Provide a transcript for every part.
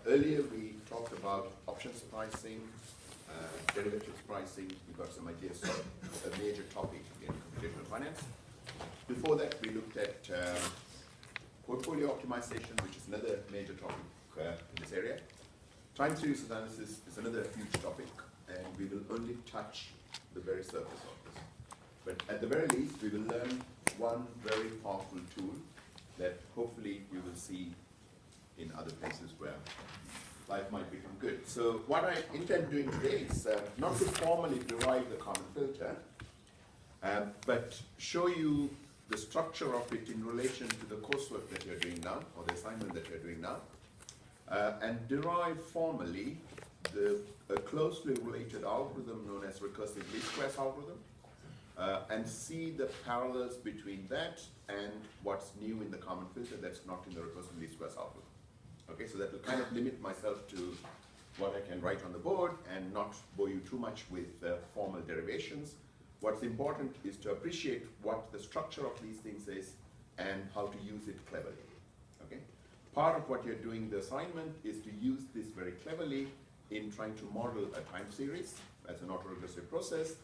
Earlier we talked about options pricing, derivatives pricing. We got some ideas of a major topic in computational finance. Before that, we looked at portfolio optimization, which is another major topic in this area. Time series analysis is another huge topic, and we will only touch the very surface of this. But at the very least, we will learn one very powerful tool that hopefully you will see in other places where life might become good. So what I intend doing today is not to formally derive the common filter, but show you the structure of it in relation to the coursework that you're doing now, or the assignment that you're doing now, and derive formally a closely related algorithm known as recursive least squares algorithm, and see the parallels between that and what's new in the common filter that's not in the recursive least squares algorithm. Okay, so that will kind of limit myself to what I can write on the board and not bore you too much with formal derivations. What's important is to appreciate what the structure of these things is and how to use it cleverly. Okay? Part of what you're doing the assignment is to use this very cleverly in trying to model a time series as an autoregressive process,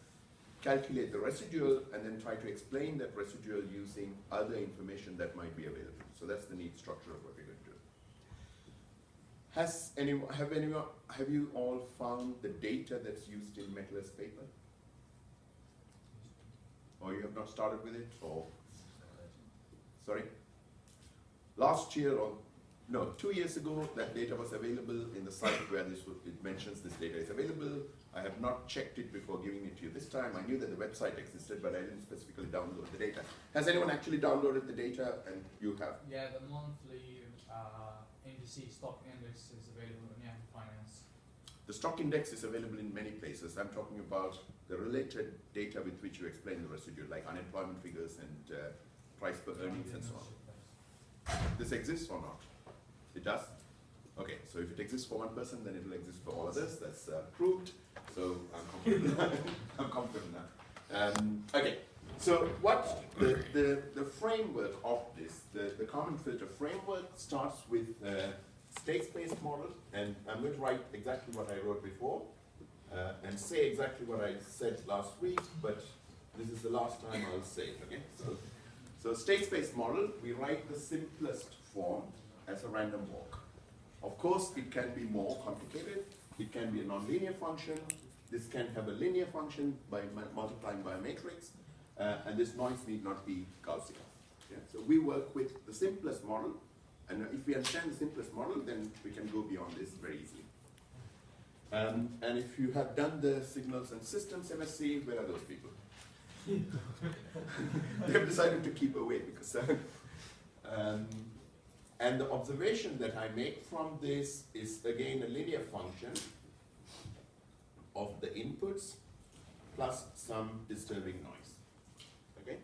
calculate the residual, and then try to explain that residual using other information that might be available. So that's the neat structure of what we're going to do. Have you all found the data that's used in Mettler's paper? Or you have not started with it? Or sorry? Last year, or no, 2 years ago, that data was available in the site where it mentions this data is available. I have not checked it before giving it to you this time. I knew that the website existed, but I didn't specifically download the data. Has anyone actually downloaded the data? And you have? Yeah, the monthly indice stock index is available in Yahoo Finance. The stock index is available in many places. I'm talking about the related data with which you explain the residual, like unemployment figures and price per earnings and so on. This exists or not? It does? Okay, so if it exists for one person, then it will exist for all others. That's proved. So I'm confident. I'm confident now. Okay, so what the framework of this, the common filter framework starts with state-space model, and I'm going to write exactly what I wrote before and say exactly what I said last week, but this is the last time I'll say it, okay? So state-space model, we write the simplest form as a random walk. Of course, it can be more complicated. It can be a nonlinear function. This can have a linear function by multiplying by a matrix, and this noise need not be Gaussian. Yeah? So we work with the simplest model, and if we understand the simplest model, then we can go beyond this very easily. And if you have done the signals and systems MSc, where are those people? They have decided to keep away because. And the observation that I make from this is again a linear function of the inputs plus some disturbing noise. Okay.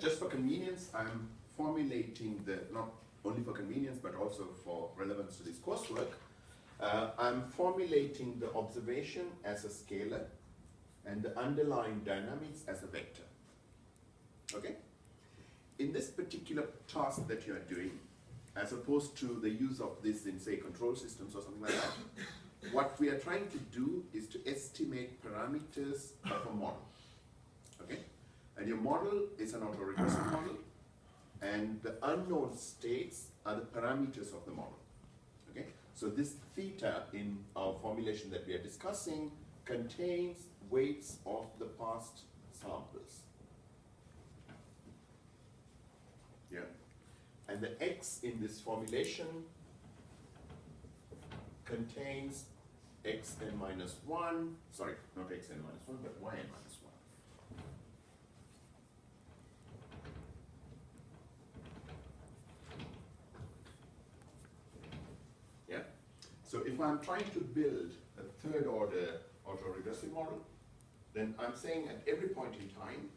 Just for convenience, I'm formulating not only for convenience but also for relevance to this coursework. I'm formulating the observation as a scalar and the underlying dynamics as a vector. Okay? In this particular task that you are doing, as opposed to the use of this in, say, control systems or something like that, what we are trying to do is to estimate parameters of a model. Okay? And your model is an autoregressive model, and the unknown states are the parameters of the model. Okay? So this theta in our formulation that we are discussing contains weights of the past samples. Yeah. And the x in this formulation contains xn minus 1, sorry, not xn minus 1, but yn minus 1. Yeah? So if I'm trying to build a third order autoregressive model, then I'm saying at every point in time,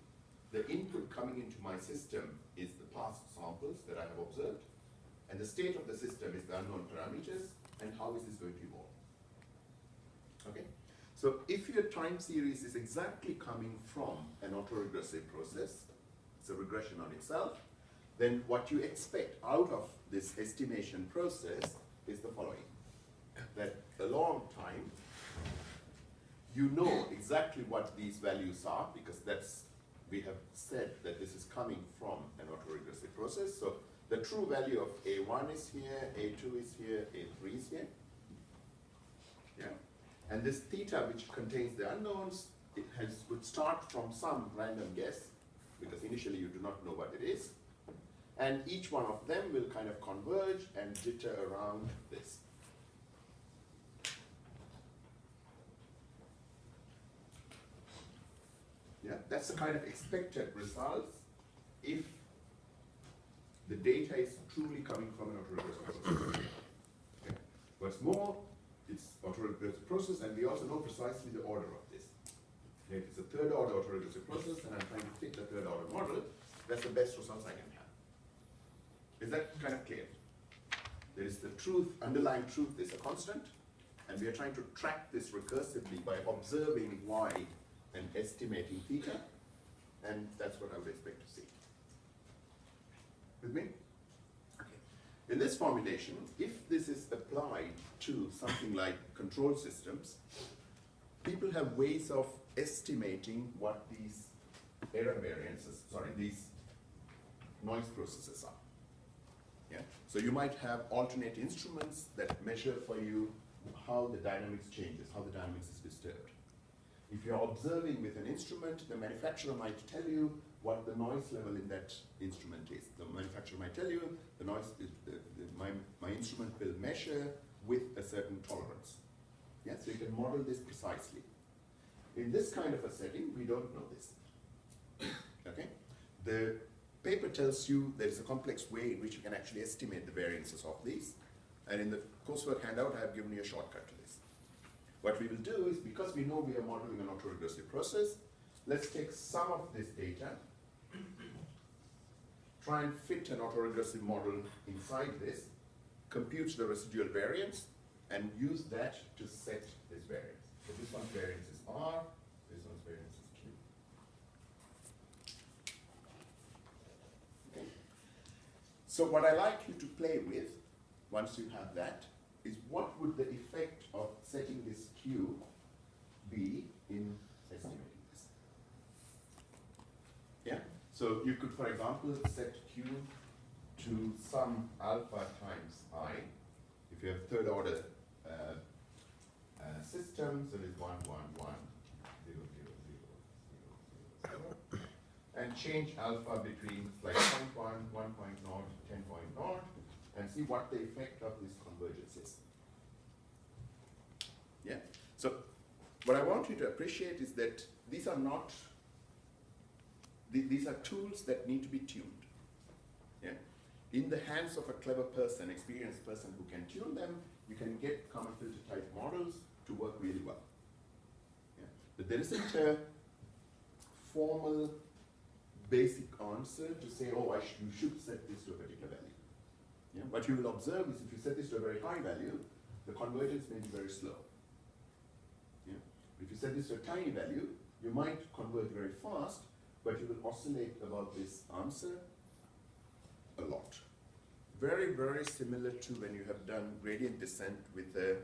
the input coming into my system is the past samples that I have observed, and the state of the system is the unknown parameters, and how is this going to evolve? Okay? So if your time series is exactly coming from an autoregressive process, it's a regression on itself, then what you expect out of this estimation process is the following. That a long time, you know exactly what these values are, because we have said that this is coming from an autoregressive process. So the true value of A1 is here, A2 is here, A3 is here. Yeah. And this theta, which contains the unknowns, would start from some random guess, because initially you do not know what it is. And each one of them will kind of converge and jitter around this. Yeah, that's the kind of expected results if the data is truly coming from an autoregressive process. Okay. What's more, it's autoregressive process, and we also know precisely the order of this. Okay. If it's a third order autoregressive process, and I'm trying to fit the third order model, that's the best results I can have. Is that kind of clear? There is the truth, underlying truth is a constant, and we are trying to track this recursively by observing y and estimating theta, and that's what I would expect to see. With me? Okay. In this formulation, if this is applied to something like control systems, people have ways of estimating what these error variances, these noise processes are. Yeah? So you might have alternate instruments that measure for you how the dynamics changes, how the dynamics is disturbed. If you're observing with an instrument, the manufacturer might tell you what the noise level in that instrument is. The manufacturer might tell you the noise, my instrument will measure with a certain tolerance. Yeah, so you can model this precisely. In this kind of a setting, we don't know this. Okay? The paper tells you there is a complex way in which you can actually estimate the variances of these. And in the coursework handout, I have given you a shortcut to this. What we will do is, because we know we are modeling an autoregressive process, let's take some of this data, try and fit an autoregressive model inside this, compute the residual variance, and use that to set this variance. So this one's variance is R, this one's variance is Q. Okay. So what I like you to play with, once you have that, is what would the effect of setting this Q be in estimating this? Yeah? So you could, for example, set Q to some alpha times I. If you have third order system, so it's 1, 1, 1, 0, 0, 0, 0, 0. And change alpha between like 0.1, 1.0, 10.0, and see what the effect of this convergence is. Yeah? So what I want you to appreciate is that these are not, these are tools that need to be tuned. Yeah? In the hands of a clever person, experienced person who can tune them, you can get common filter type models to work really well. Yeah? But there isn't a formal basic answer to say, oh, you should set this to a particular value. Yeah? What you will observe is if you set this to a very high value, the convergence may be very slow. Yeah? If you set this to a tiny value, you might converge very fast, but you will oscillate about this answer a lot. Very, very similar to when you have done gradient descent with a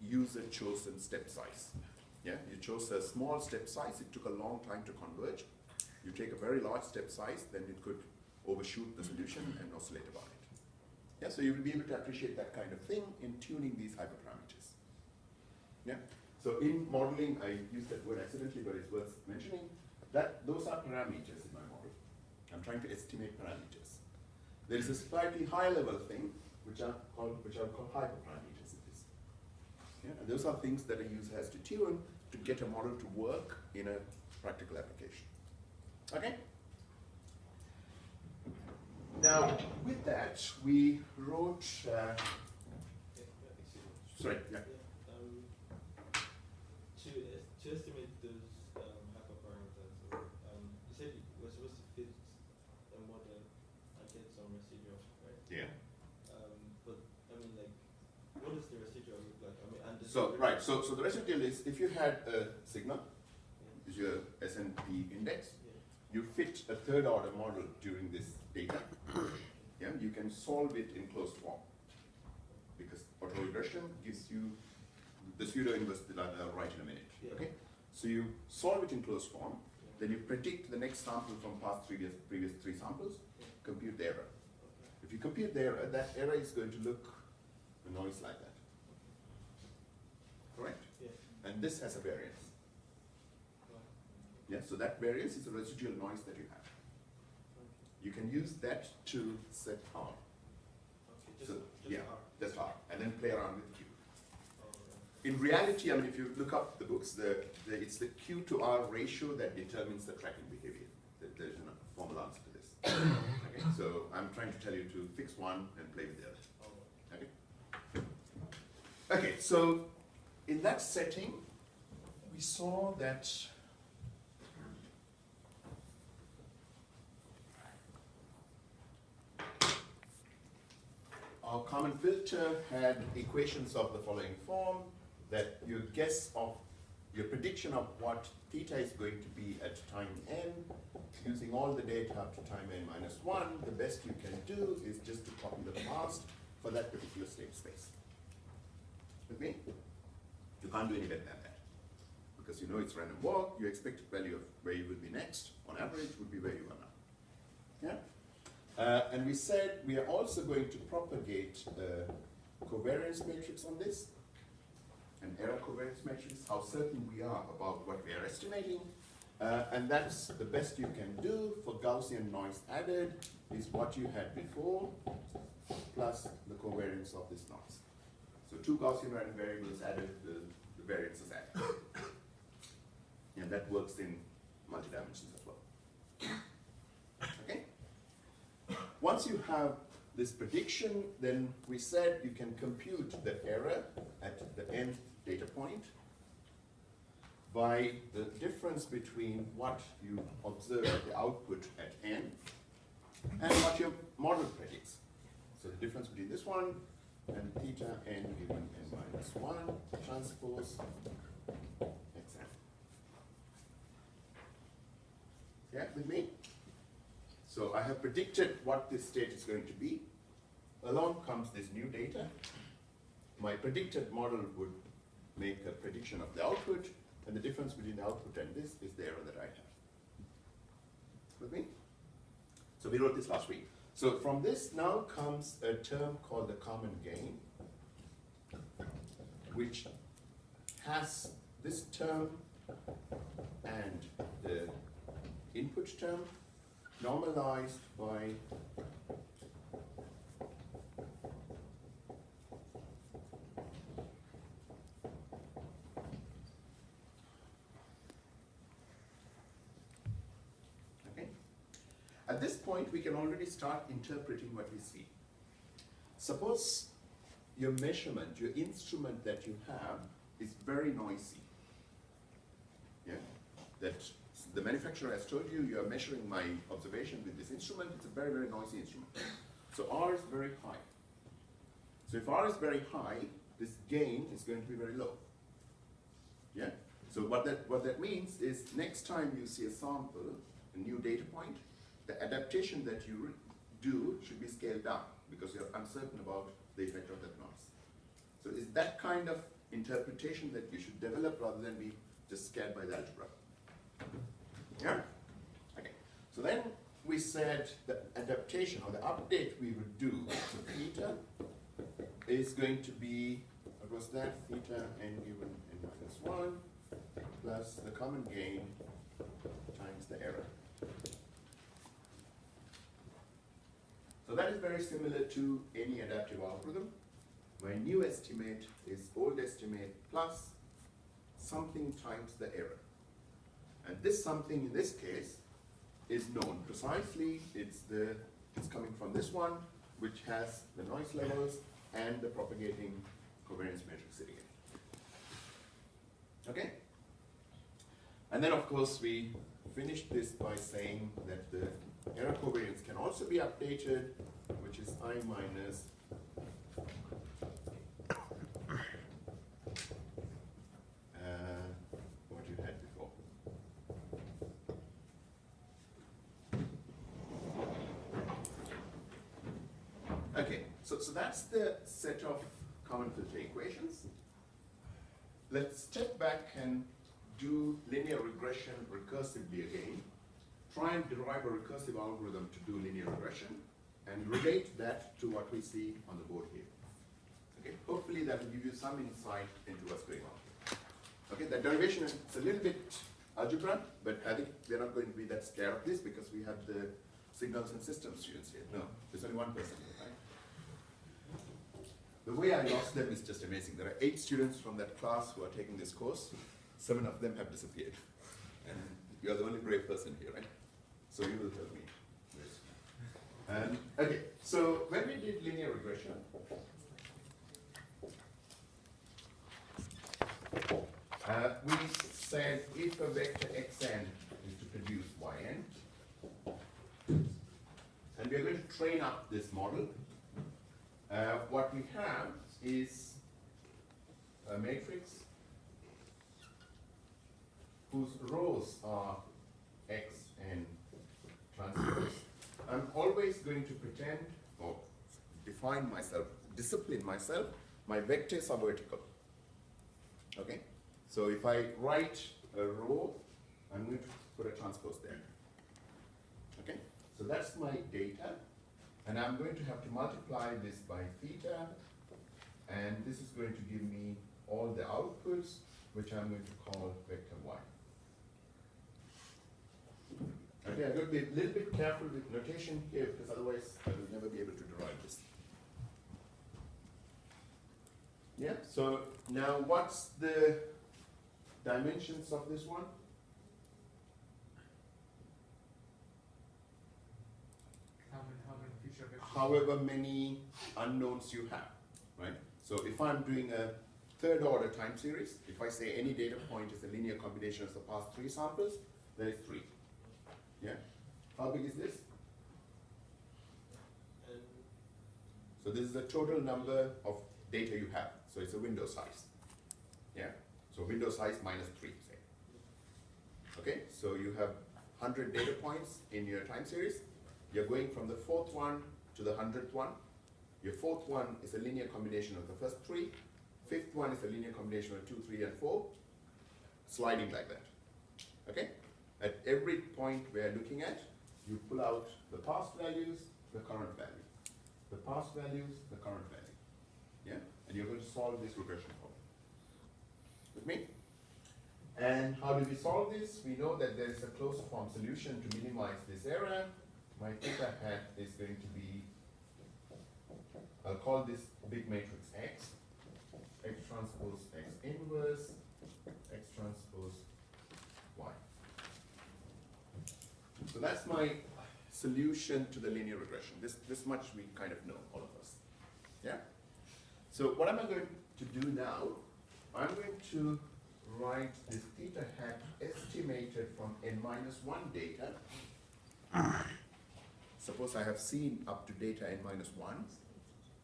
user-chosen step size. Yeah? You chose a small step size, it took a long time to converge. You take a very large step size, then it could overshoot the solution and oscillate about it. Yeah, so you will be able to appreciate that kind of thing in tuning these hyperparameters. Yeah, so in modeling, I used that word accidentally, but it's worth mentioning that those are parameters in my model. I'm trying to estimate parameters. There is a slightly higher level thing, which are called hyperparameters in this. Yeah, and those are things that a user has to tune to get a model to work in a practical application. Okay? Now, with that, we wrote, sorry, yeah. To estimate those hyperparameters, you said we're supposed to fit a model and get some residual, right? Yeah. But I mean, like, what does the residual look like? I mean, and So right, so the residual is if you had a sigma, is your S&P index, you fit a third order model during this data. Yeah, you can solve it in closed form. because autoregression gives you the pseudo inverse that I'll write in a minute. Yeah. Okay, so you solve it in closed form, then you predict the next sample from past previous three samples, compute the error. Okay. If you compute the error, that error is going to look a noise like that. Correct? Yeah. And this has a variance. Right. Yeah, so that variance is a residual noise that you have. Okay. You can use that to set R. Okay. So, Just yeah, R. that's R, and then play around with Q. Alright. In reality, I mean, if you look up the books, it's the Q to R ratio that determines the tracking behavior. There's a formal answer to this. Okay, so I'm trying to tell you to fix one and play with the other. Alright. Okay. Okay, so in that setting, we saw that our common filter had equations of the following form, that your guess of, your prediction of what theta is going to be at time n, using all the data up to time n minus 1, the best you can do is just to copy the past for that particular state space. With me? You can't do any better than that. Because you know it's random walk, your expected value of where you will be next, on average, would be where you are now. Yeah? And we said we are also going to propagate a covariance matrix on this, an error covariance matrix, how certain we are about what we are estimating. And that's the best you can do for Gaussian noise added is what you had before, plus the covariance of this noise. So two Gaussian random variables added, the variance is added. And that works in multi-dimensions as well. Okay? Once you have this prediction, then we said you can compute the error at the nth data point by the difference between what you observe at the output at n and what your model predicts. So the difference between this one and theta n given n minus 1 transpose xn. Yeah, with me? So I have predicted what this state is going to be. Along comes this new data. My predicted model would make a prediction of the output, and the difference between the output and this is the error that I have. With me? So we wrote this last week. So from this now comes a term called the common gain, which has this term and the input term normalized by at this point, we can already start interpreting what we see. Suppose your measurement, your instrument that you have is very noisy. Yeah? That the manufacturer has told you, you are measuring my observation with this instrument, it's a very, very noisy instrument. So R is very high. So if R is very high, this gain is going to be very low. Yeah? So what that means is next time you see a sample, a new data point, the adaptation that you do should be scaled down because you're uncertain about the effect of that noise. So it's that kind of interpretation that you should develop rather than be just scared by the algebra. Yeah? Okay. So then we said the adaptation or the update we would do to theta is going to be, what was that? Theta n given n minus 1 plus the common gain times the error. So that is very similar to any adaptive algorithm, where new estimate is old estimate plus something times the error. And this something in this case is known precisely. It's coming from this one, which has the noise levels and the propagating covariance matrix sitting in. Okay? And then of course we finished this by saying that the error covariance can also be updated, which is I minus what you had before. Okay, so that's the set of common filter equations. Let's step back and do linear regression recursively again. Try and derive a recursive algorithm to do linear regression and relate that to what we see on the board here. Okay, hopefully that will give you some insight into what's going on here. Okay, that derivation is a little bit algebra, but I think we're not going to be that scared of this because we have the signals and systems students here. No, there's only one person here, right? The way I lost them is just amazing. There are 8 students from that class who are taking this course. 7 of them have disappeared. And you're the only brave person here, right? So you will tell me. Okay, so when we did linear regression, we said if a vector xn is to produce yn, and we are going to train up this model. What we have is a matrix whose rows are x and transpose. I'm always going to pretend or define myself, discipline myself, my vectors are vertical. Okay? So if I write a row, I'm going to put a transpose there. Okay? So that's my data. And I'm going to have to multiply this by theta, and this is going to give me all the outputs, which I'm going to call vector y. Okay, I've got to be a little bit careful with notation here, because otherwise I will never be able to derive this. Yeah, so now what's the dimensions of this one? How many future vectors? However many unknowns you have, right? So if I'm doing a third order time series, if I say any data point is a linear combination of the past 3 samples, then it's 3. Yeah? How big is this? So this is the total number of data you have. So it's a window size. Yeah? So window size minus 3, say. Okay? So you have 100 data points in your time series. You're going from the 4th one to the 100th one. Your 4th one is a linear combination of the first 3. 5th one is a linear combination of 2, 3, and 4. Sliding like that. Okay? At every point we're looking at, you pull out the past values, the current value. The past values, the current value. Yeah? And you're going to solve this regression problem. With me? And how do we solve this? We know that there is a closed form solution to minimize this error. My theta hat is going to be, I'll call this big matrix X, X transpose X inverse, X transpose Y. So that's my solution to the linear regression. This much we kind of know, all of us. Yeah? So what am I going to do now? I'm going to write this theta hat estimated from n-1 data. Suppose I have seen up to data n-1,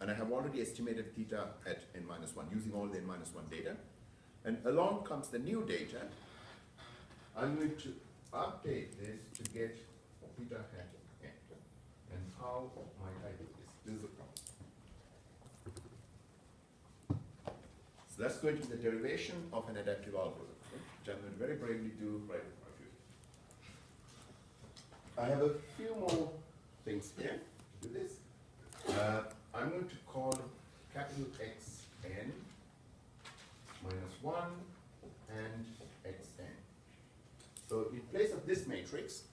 and I have already estimated theta at n-1 using all the n-1 data. And along comes the new data. I'm going to update this to get theta hat n. And how might I do this? This is the problem. So that's going to be the derivation of an adaptive algorithm, which I'm going to very bravely do right in front of you. I have a few more things here to do this. I'm going to call capital X n minus 1 and xn. So in place of this matrix,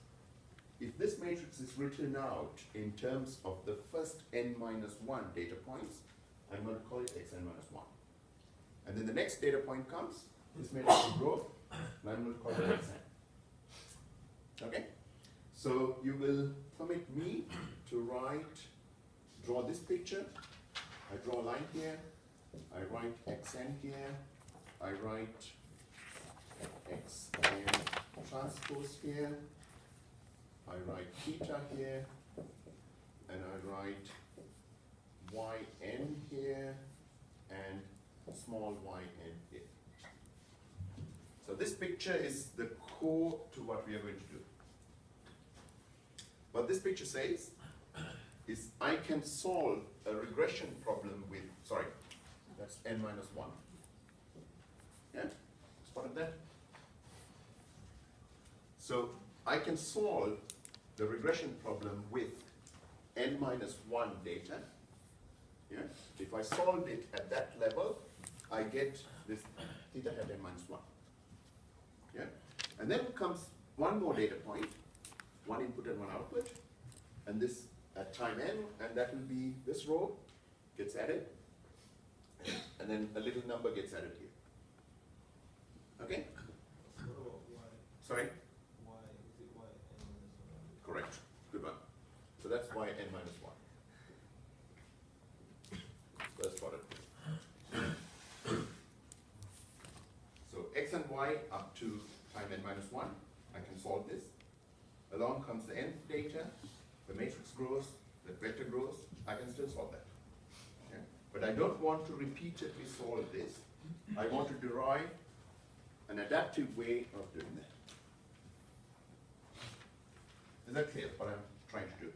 if this matrix is written out in terms of the first n-1 data points, I'm going to call it xn minus 1. And then the next data point comes, this matrix will grow, and I'm going to call it xn. Okay? So you will permit me to draw this picture. I draw a line here, I write xn here, I write xn transpose here, I write theta here, and I write yn here, and small yn here. So this picture is the core to what we are going to do. What this picture says is I can solve a regression problem with, sorry, That's n minus 1. Yeah? Spotted that? So I can solve the regression problem with n minus 1 data. Yeah? If I solved it at that level, I get this theta hat n minus 1. Yeah? And then comes one more data point, one input and one output, and this at time n, and that will be this row gets added, and then a little number gets added here. Okay? What about y? Sorry? Y, is it y n minus 1? Correct. Good one. So that's y n minus 1. First product. So x and y up to time n minus 1. I can solve this. Along comes the nth data, the matrix grows, the vector grows. I can still solve that. Okay? But I don't want to repeatedly solve this. I want to derive an adaptive way of doing that. Is that clear, what I'm trying to do?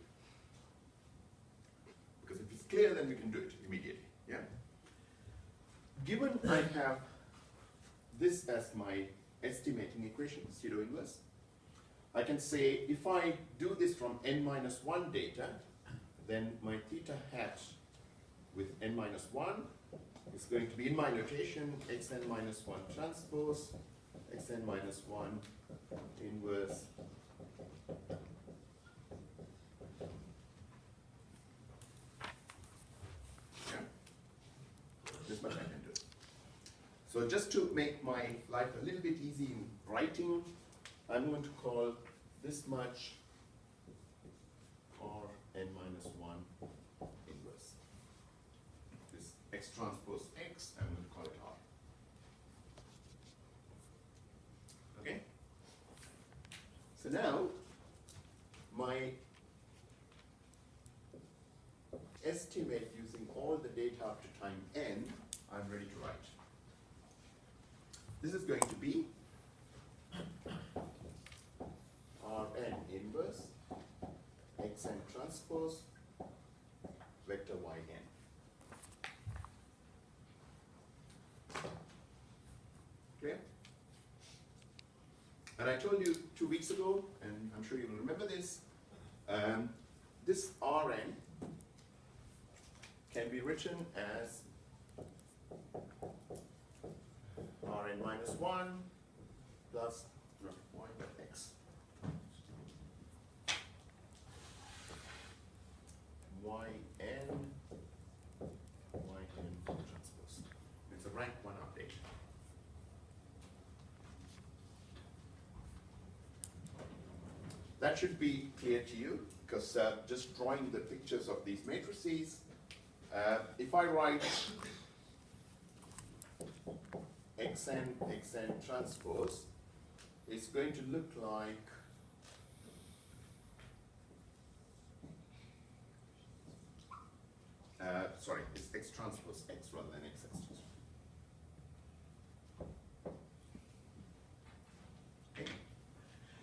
Because if it's clear, then we can do it immediately. Yeah? Given I have this as my estimating equation, pseudo inverse, I can say if I do this from n minus 1 data, then my theta hat with n minus 1 is going to be in my notation xn minus 1 transpose, xn minus 1 inverse this much I can do. So just to make my life a little bit easy in writing, I'm going to call this much r n minus 1 inverse. This x transpose x, I'm going to call it r. Okay? So now, my estimate using all the data up to time n, I'm ready to write. This is going to be Rn inverse xn transpose vector yn. Clear? And I told you 2 weeks ago, and I'm sure you will remember this, this Rn can be written as Rn minus 1 plus y dot x. Yn transpose. It's a rank 1 update. That should be clear to you, because just drawing the pictures of these matrices, if I write xn transpose, it's going to look like sorry, it's x transpose x rather than x transpose. Okay.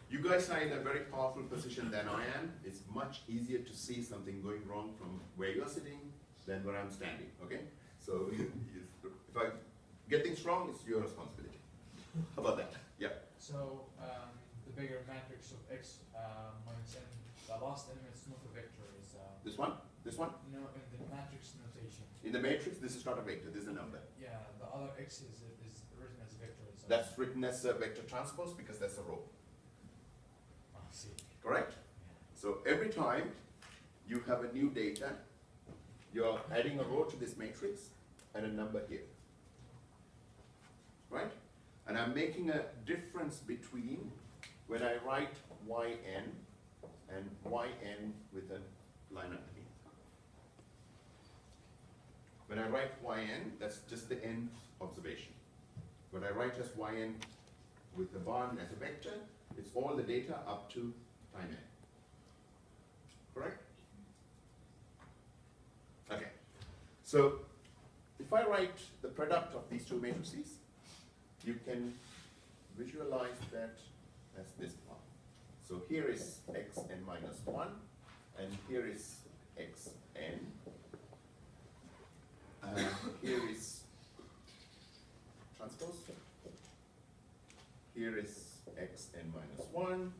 You guys are in a very powerful position than I am. It's much easier to see something going wrong from where you're sitting than where I'm standing, okay? So if I get things wrong, it's your responsibility. How about that? Yeah. So the bigger matrix of x minus n, the last element is not a vector, is This one? This one? no, in the matrix notation. In the matrix, this is not a vector, this is a number. Yeah, the other x is written as a vector. So That's written as a vector transpose because that's a row. I see. Correct? Yeah. So every time you have a new data, you're adding a row to this matrix and a number here. Right? And I'm making a difference between when I write yn and yn with a line underneath. When I write yn, that's just the n observation. When I write as yn with the bar as a vector, it's all the data up to time n. Correct? Okay. So if I write the product of these two matrices, you can visualize that as this one. So here is xn minus 1, and here is xn. Here is here is xn minus 1,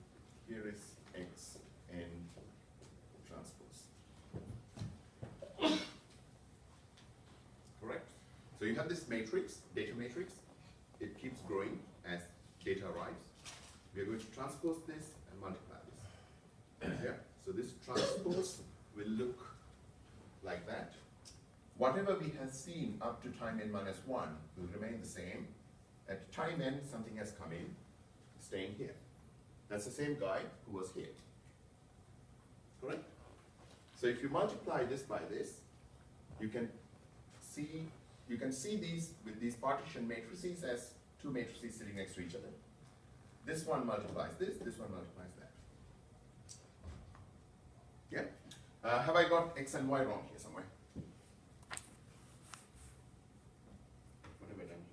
here is xn transpose. Correct? So you have this matrix, data matrix. It keeps growing as data arrives. We are going to transpose this and multiply this. Yeah? So this transpose will look like that. Whatever we have seen up to time n minus 1 will remain the same. At time n, something has come in, staying here. That's the same guy who was here. Correct? So if you multiply this by this, you can see these with these partition matrices as two matrices sitting next to each other. This one multiplies this one multiplies that. Yeah? Have I got x and y wrong here somewhere? What have I done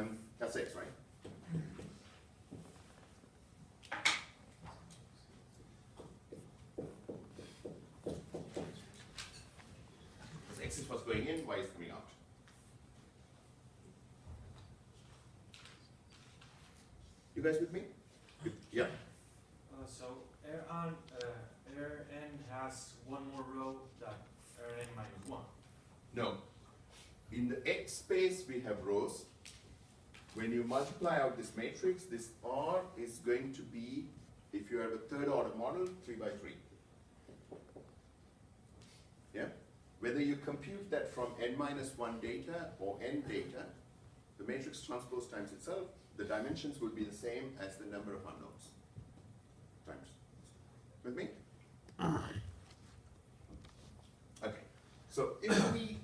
here? That's x, right? Because x is what's going in, y is coming out. You guys with me? Yeah. So Rn has one more row than Rn minus 1. No. In the X space, we have rows. When you multiply out this matrix, this R is going to be, if you have a third order model, 3 by 3. Yeah? Whether you compute that from n minus 1 data or n data, the matrix transpose times itself, the dimensions will be the same as the number of unknowns. Times. With me? Okay. So if we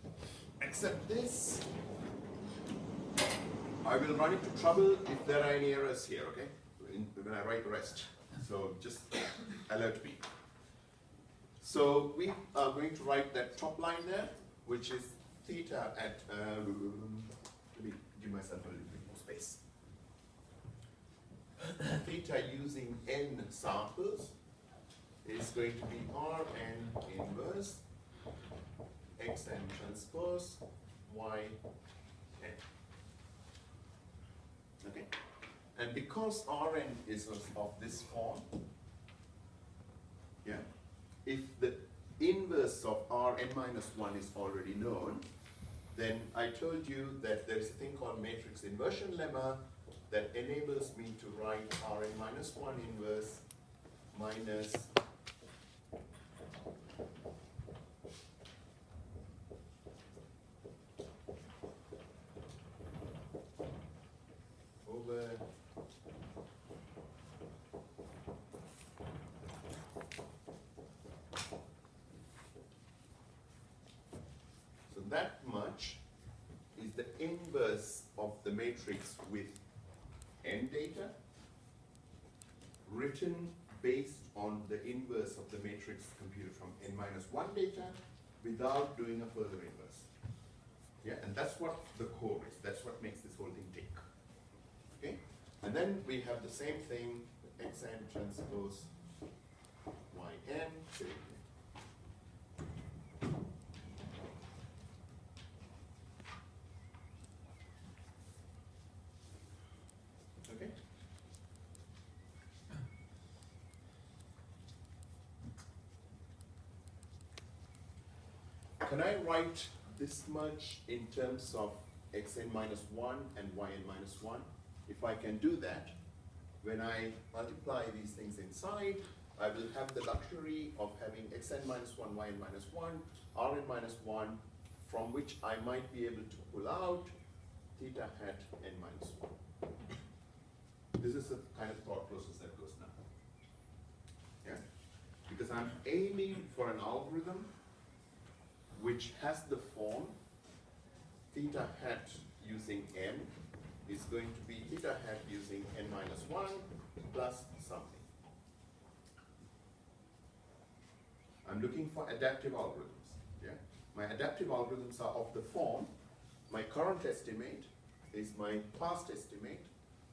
accept this, I will run into trouble if there are any errors here, okay? When I write the rest. So just alert me. So we are going to write that top line there, which is theta at, let me give myself a little bit more space. Theta using n samples is going to be Rn inverse, Xn transpose, Yn. Okay? And because Rn is of this form, yeah, if the inverse of Rn minus 1 is already known, then I told you that there is a thing called matrix inversion lemma that enables me to write Rn minus 1 inverse minus over so that much is the inverse of the matrix with n data written based on the inverse of the matrix computed from n minus 1 data without doing a further inverse. Yeah, and that's what the core is. That's what makes this whole thing tick. Okay? And then we have the same thing, Xn transpose Yn. Okay? Can I write this much in terms of Xn minus 1 and Yn minus 1? If I can do that, when I multiply these things inside, I will have the luxury of having Xn minus 1, Yn minus 1, Rn minus 1, from which I might be able to pull out theta hat n minus 1. This is the kind of thought process that goes now. Yeah? Because I'm aiming for an algorithm which has the form theta hat using n is going to be theta hat using n minus 1 plus something. I'm looking for adaptive algorithms. Yeah? My adaptive algorithms are of the form, my current estimate is my past estimate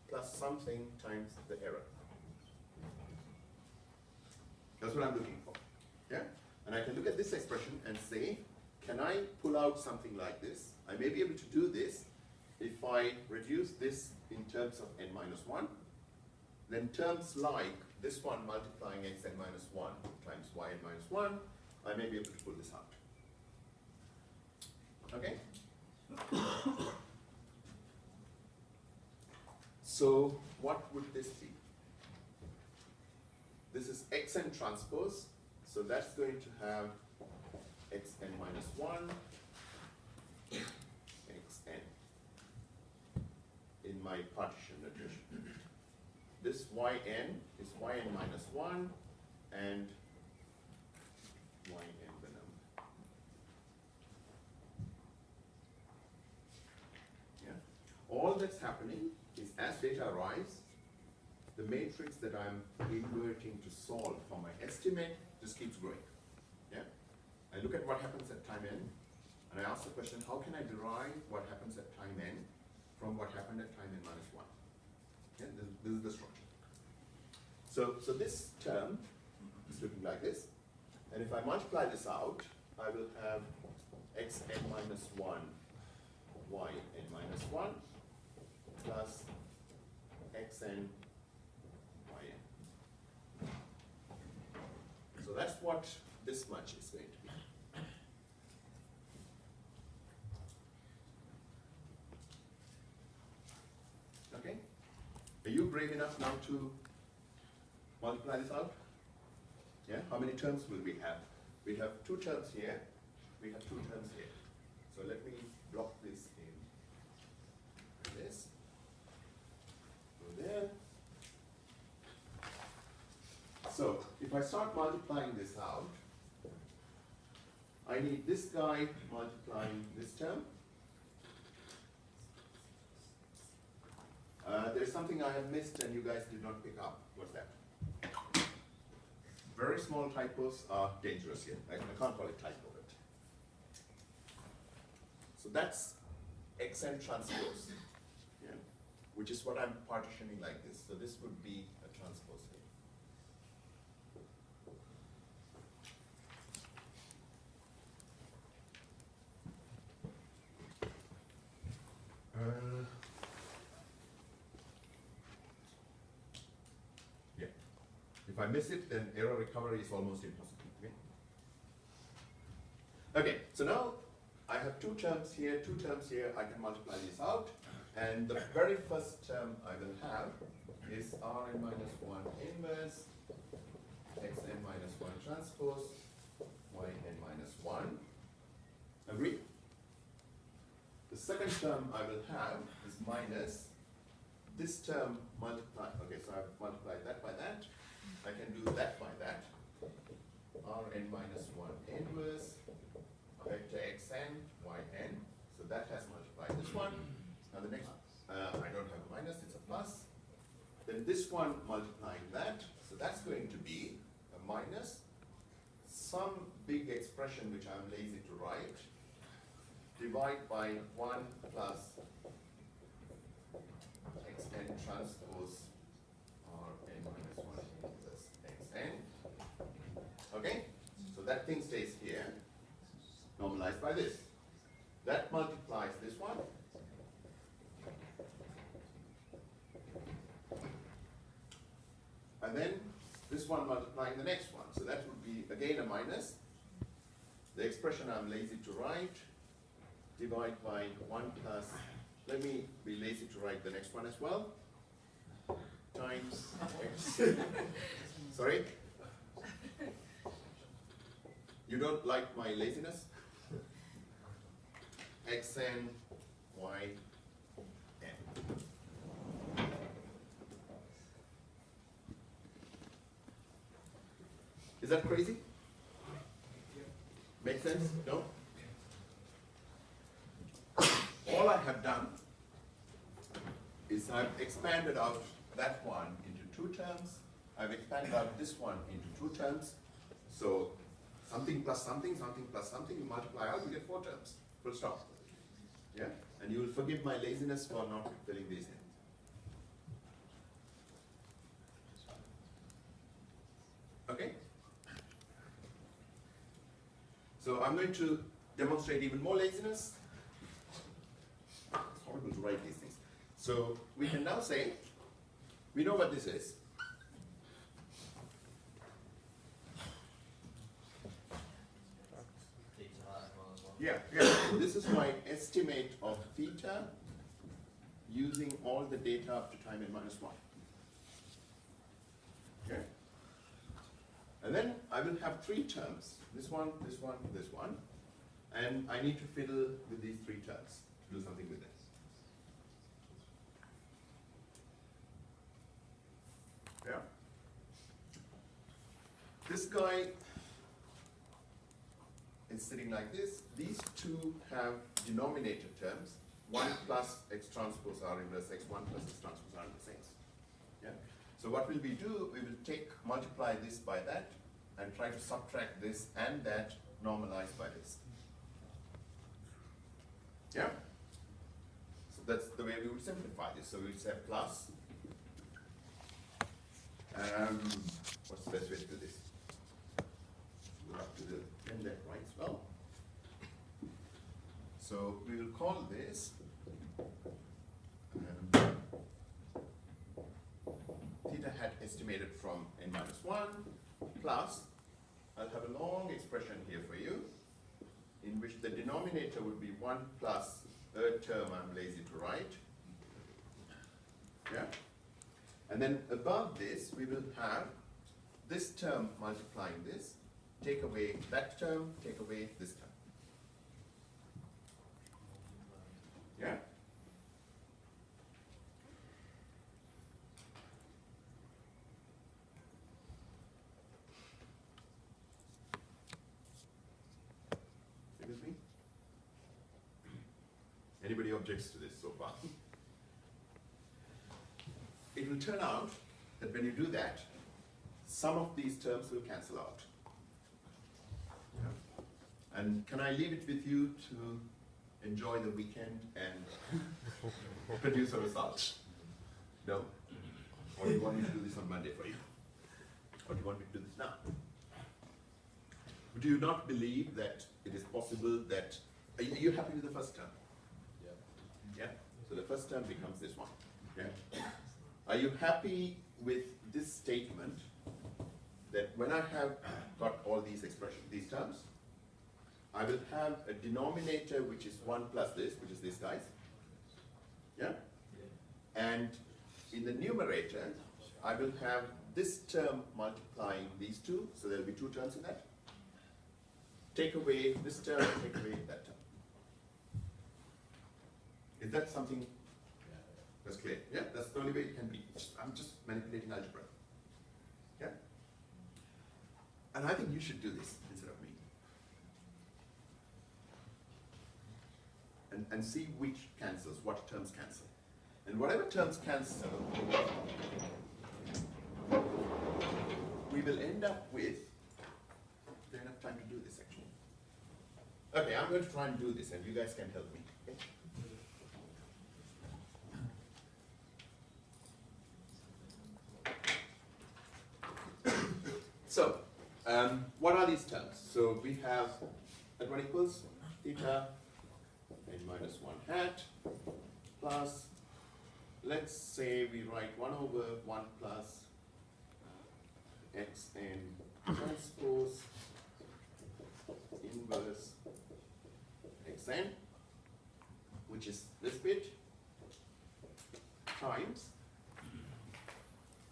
plus something times the error. That's what I'm looking for. Yeah? And I can look at this expression and say, can I pull out something like this? I may be able to do this if I reduce this in terms of n minus 1, then terms like this one multiplying xn minus 1 times yn minus 1, I may be able to pull this out. Okay? So what would this be? This is xn transpose, so that's going to have xn minus 1, xn in my partition notation. This yn is yn minus 1 and yn the number. Yeah. All that's happening is as data arrives, the matrix that I'm inverting to solve for my estimate just keeps growing. Yeah? I look at what happens at time n, and I ask the question, how can I derive what happens at time n from what happened at time n minus 1? Yeah? This is the structure. So this term is looking like this, and if I multiply this out, I will have xn minus 1 yn minus 1 plus xn yn. So that's what this much is going to be. Okay? Are you brave enough now to multiply this out? Yeah? How many terms will we have? We have 2 terms here. We have 2 terms here. So let me block this in like this. Go there. So if I start multiplying this out, I need this guy multiplying this term. There's something I have missed and you guys did not pick up. What's that? Very small typos are dangerous here. I can't call it typo. So that's xn transpose, yeah, which is what I'm partitioning like this. So this would be a transpose here. Yeah. If I miss it, then error recovery is almost impossible. Okay, so now I have 2 terms here, 2 terms here, I can multiply these out, and the very first term I will have is Rn minus 1 inverse, xn minus 1 transpose, yn minus 1. Agree? The second term I will have is minus this term multiplied, okay, so I've multiplied that by that, I can do that by that, Rn minus 1 inverse, vector xn, yn, so that has multiplied this one. Now the next, I don't have a minus, it's a plus. Then this one multiplying that, so that's going to be a minus, some big expression which I'm lazy to write, divide by 1 plus xn transpose Rn minus 1 inverse xn. Okay? So that thing stays here, normalized by this. That multiplies this one. And then this one multiplying the next one. So that would be again a minus. The expression I'm lazy to write, divide by 1 plus, let me be lazy to write the next one as well, times x. Sorry? You don't like my laziness? xn, yn. Is that crazy? Make sense? No? All I have done is I've expanded out that one into 2 terms. I've expanded out this one into 2 terms. So something plus something, something plus something, you multiply out, you get 4 terms. Full stop. Yeah? And you will forgive my laziness for not filling these in. Okay? So I'm going to demonstrate even more laziness? It's horrible to write these things. So we can now say, we know what this is. Yeah. This is my estimate of theta using all the data up to time n minus 1. Okay. And then I will have 3 terms. This one, this one, this one. And I need to fiddle with these 3 terms to do something with this. Yeah. This guy is sitting like this. These 2 have denominator terms. 1 plus x transpose r inverse x, 1 plus x transpose r inverse x. Yeah. So what will we do? We will multiply this by that and try to subtract this and that normalized by this. Yeah? So that's the way we would simplify this. So we would say plus. What's the best way to do this? We'll have to do end that right as well. So we will call this theta hat estimated from n minus 1 plus, I'll have a long expression here for you in which the denominator would be 1 plus a term I'm lazy to write. Yeah? And then above this we will have this term multiplying this, take away that term, take away this term. Yeah? You with me? Anybody objects to this so far? It will turn out that when you do that, some of these terms will cancel out. Yeah. And can I leave it with you to enjoy the weekend and produce a result? No? Or do you want me to do this on Monday for you? Or do you want me to do this now? Do you not believe that it is possible that, are you happy with the first term? Yeah? So the first term becomes this one. Yeah? Are you happy with this statement that when I have got all these expressions, these terms, I will have a denominator which is 1 plus this, which is this guys. Yeah? And in the numerator, I will have this term multiplying these 2, so there will be 2 terms in that. Take away this term, take away that term. Is that something that's clear? Yeah, that's the only way it can be. I'm just manipulating algebra. Yeah? And I think you should do this instead of me. And see which cancels, what terms cancel. And whatever terms cancel, we will end up with, there's enough time to do this actually. Okay, I'm going to try and do this and you guys can help me. Okay? So, what are these terms? So we have at 1 equals theta n minus 1 hat plus, let's say we write 1 over 1 plus x n transpose inverse xn, which is this bit, times,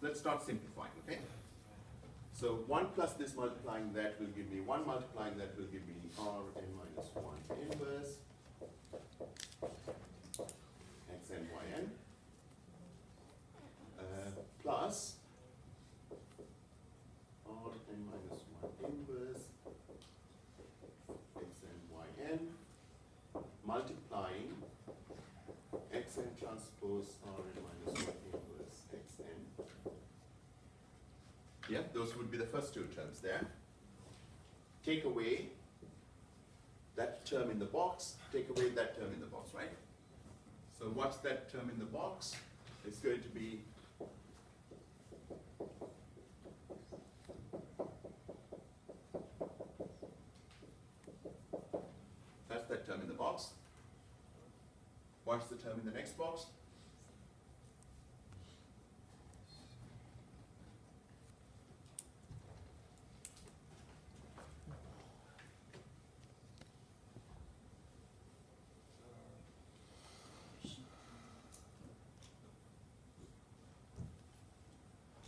let's start simplifying, okay? So 1 plus this multiplying that will give me 1 multiplying that will give me r n minus 1 inverse xn yn plus r n minus 1 inverse xn yn multiplying xn transpose r n minus 1 inverse xn. Yeah, those would be the first 2 terms there. Take away that term in the box, take away that term in the box, right? So what's that term in the box? It's going to be what's the term in the next box?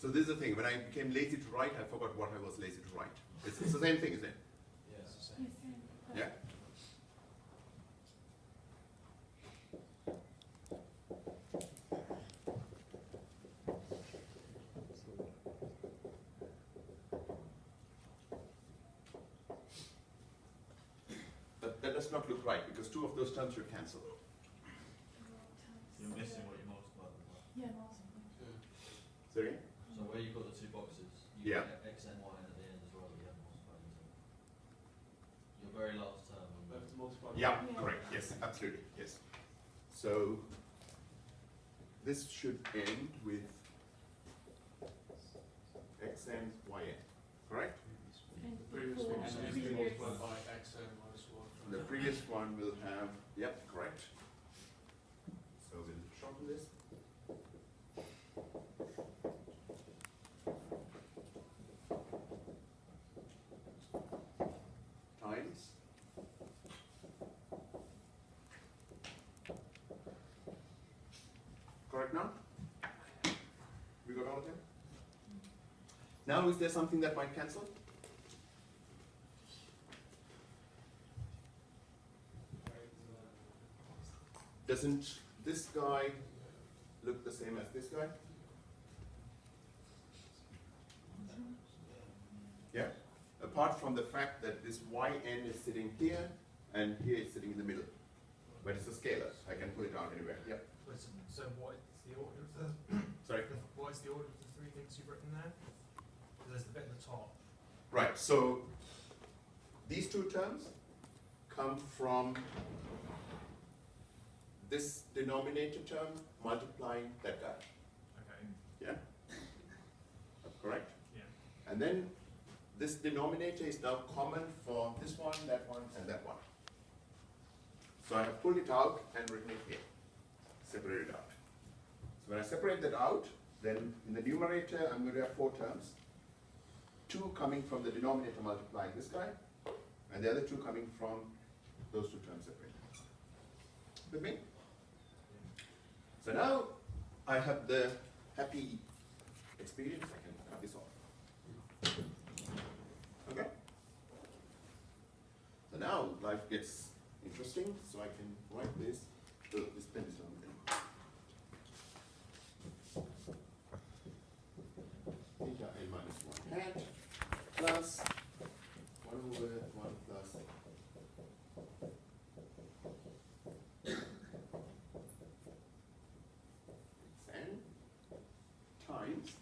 So this is the thing, when I became lazy to write, I forgot what I was lazy to write. It's the same thing, isn't it? Yeah. It's the same. Yeah? But that does not look right, because two of those terms should cancel. You're missing what you multiplied them by. Yeah, multiple. Sorry? So where you've got the two boxes, you Yeah. get x and y at the end as well, you have multiplied into. Your very last term. I have to multiply. Yeah, Yeah. correct, yes, absolutely, yes. So, this should end with x and y n, correct? And The previous before, one the is being previous- multiplied by x n minus 1. The previous one will have, yep, correct. So we'll shorten this. Times. Correct now? We got all of them? Now is there something that might cancel? Doesn't this guy look the same as this guy? Yeah? Apart from the fact that this yn is sitting here and here is sitting in the middle. But it's a scalar, I can put it out anywhere. Yeah. So what is the order of the, Sorry? what is the order of the three things you've written there? 'Cause there's the bit at the top. Right, so these two terms come from this denominator term multiplying that guy. Okay, Yeah? Correct? yeah. And then this denominator is now common for this one, and that one. So I have pulled it out and written it here, separated it out. So when I separate that out, then in the numerator I'm going to have four terms. Two coming from the denominator multiplying this guy, and the other two coming from those two terms separated. With me? So now I have the happy experience, I can cut this off. Okay? So now life gets interesting, so I can write this. Oh, this pen is on there. Theta n minus 1 hat plus 1 over 1 plus n times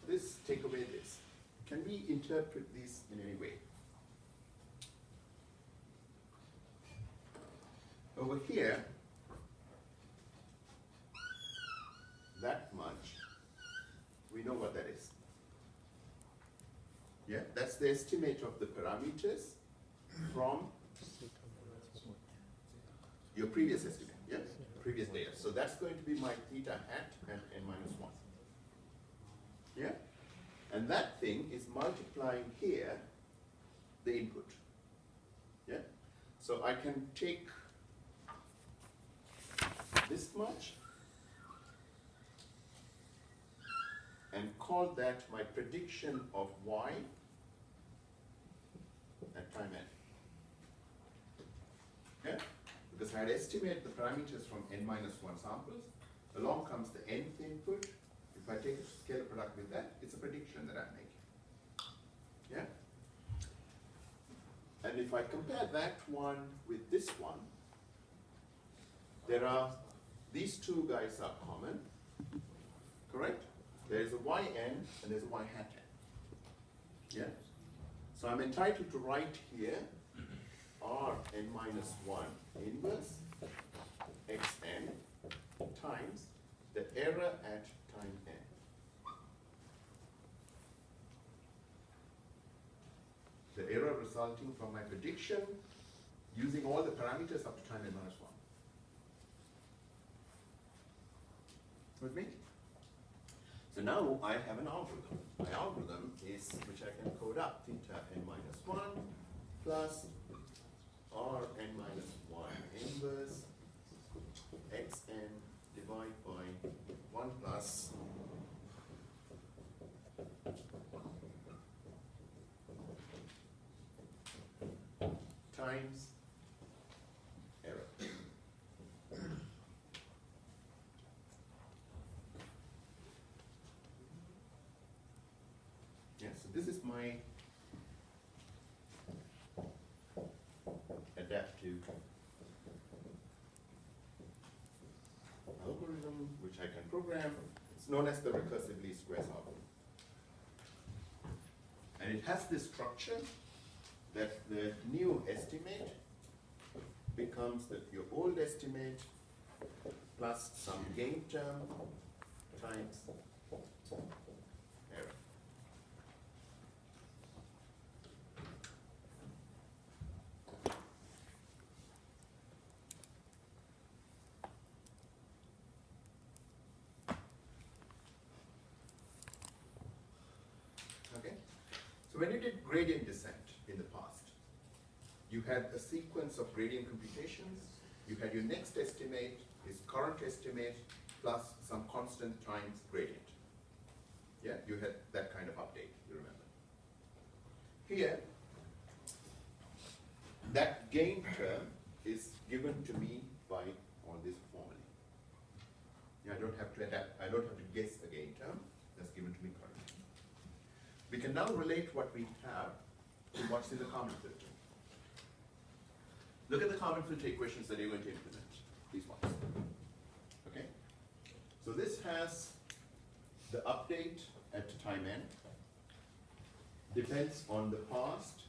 this, take away this. Can we interpret this in any way? Over here, that much, we know what that is. Yeah, that's the estimate of the parameters from your previous estimate, yeah? Previous data. So that's going to be my theta hat and n minus 1. Yeah? And that thing is multiplying here the input. Yeah? So I can take this much and call that my prediction of y at time n. Yeah? Because I had estimate the parameters from n minus 1 samples. Along comes the nth input. If I take a scalar product with that, it's a prediction that I'm making. Yeah? And if I compare that one with this one, there are, these two guys are common, correct? There is a yn and there's a y hat n. Yeah? So I'm entitled to write here Rn minus 1 inverse xn times the error at time n. The error resulting from my prediction using all the parameters up to time n minus 1. With me? So now I have an algorithm. My algorithm is, which I can code up, theta n minus 1 plus r n minus 1 inverse xn divided by 1 plus times error. Yeah, so this is my adaptive algorithm, which I can program. It's known as the recursive least squares algorithm. And it has this structure that the new estimate becomes your old estimate plus some gain term times error. Okay? So when you did gradient descent in the past, you had a sequence of gradient computations. You had your next estimate is current estimate plus some constant times gradient. Yeah, you had that kind of update, you remember. Here, that gain term is given to me by all this formulae. Yeah, I don't have to adapt, I don't have to guess the gain term, that's given to me currently. We can now relate what we have to what's in the common filter. Look at the common filter equations that you're going to implement, these ones. Okay? So this has the update at time n, depends on the past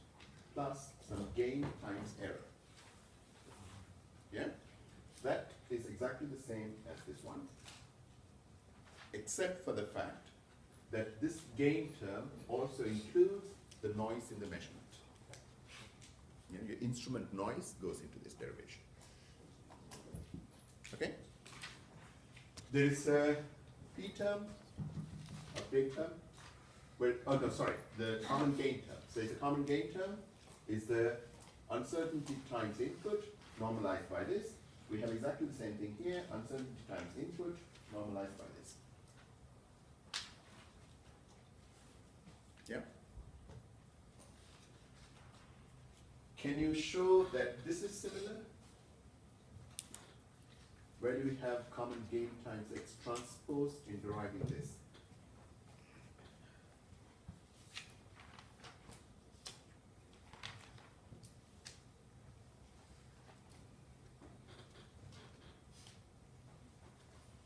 plus some gain times error. Yeah? That is exactly the same as this one, except for the fact that this gain term also includes the noise in the measurement. You know, your instrument noise goes into this derivation. Okay? There is a P term, update term, where, oh no, sorry, the common gain term. So the common gain term is the uncertainty times input normalized by this. We have exactly the same thing here, uncertainty times input normalized by this. Yeah? Can you show that this is similar? Where do we have common gain times x transpose in deriving this?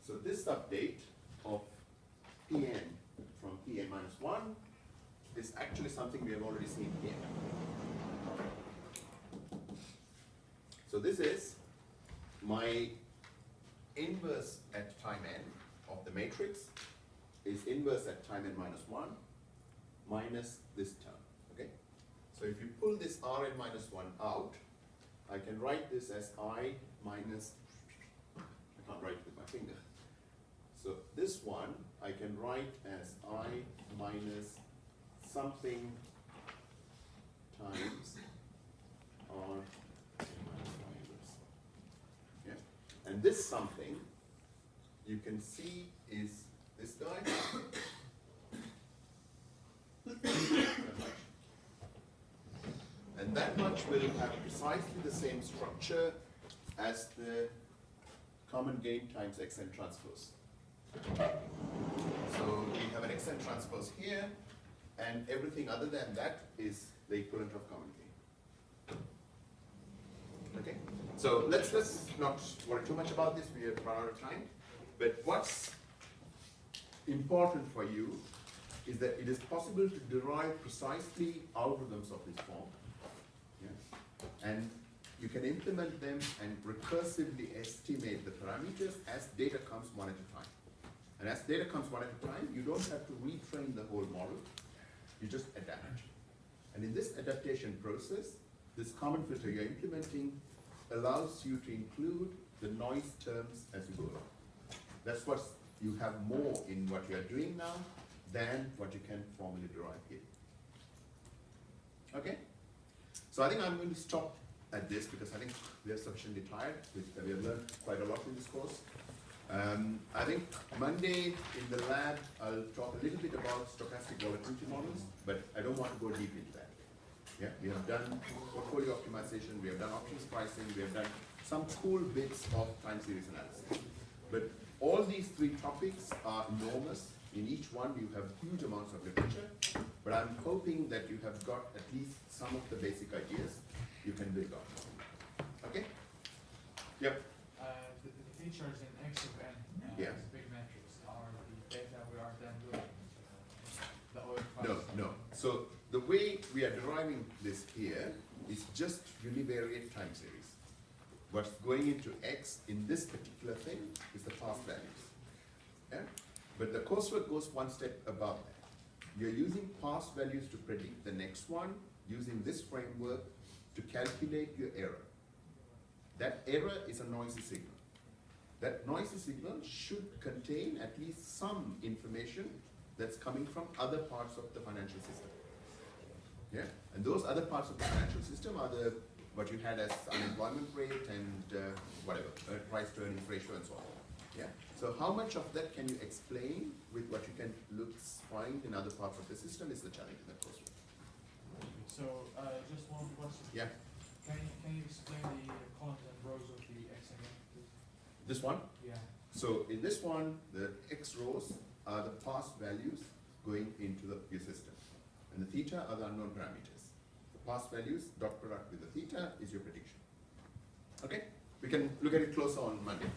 So this update of Pn from Pn minus 1 is actually something we have already seen here. So this is my inverse at time n of the matrix is inverse at time n minus 1 minus this term, okay? So if you pull this Rn minus 1 out, I can write this as I minus, I can't write it with my finger. So this one I can write as I minus something times R minus Y inverse. Yeah? And this something you can see is this guy. And that much will have precisely the same structure as the common gain times xn transpose. So we have an xn transpose here, and everything other than that is the equivalent of common gain. Okay? So let's not worry too much about this, we have run out of time. But what's important for you is that it is possible to derive precisely algorithms of this form. Yeah? And you can implement them and recursively estimate the parameters as data comes one at a time. And as data comes one at a time, you don't have to retrain the whole model, you just adapt. And in this adaptation process, this common filter you're implementing allows you to include the noise terms as you go along. That's what's you have more in what you are doing now than what you can formally derive here. Okay? So I think I'm going to stop at this because I think we are sufficiently tired. We have learned quite a lot in this course. I think Monday in the lab, I'll talk a little bit about stochastic volatility models, but I don't want to go deep into that. Yeah, we have done portfolio optimization, we have done options pricing, we have done some cool bits of time series analysis. But all these three topics are enormous. In each one, you have huge amounts of literature, but I'm hoping that you have got at least some of the basic ideas you can build on. Okay? Yep. The features in X of n, Yeah. as big metrics, are the data we are then looking at, the oil price. No. So the way we are deriving this here is just univariate time series. What's going into X in this particular thing is the past values. Yeah? But the coursework goes one step above that. You're using past values to predict the next one, using this framework to calculate your error. That error is a noisy signal. That noisy signal should contain at least some information that's coming from other parts of the financial system. Yeah? And those other parts of the financial system are what you had as unemployment rate and whatever, price to earnings ratio and so on. Yeah? So how much of that can you explain with what you can find in other parts of the system is the challenge in the coursework. So, just one question. Yeah? Can you explain the columns and rows of the X again, please? This one? Yeah. So in this one, the X rows are the past values going into your system. And the theta are the unknown parameters. The past values, dot product with the theta is your prediction. Okay? We can look at it closer on Monday.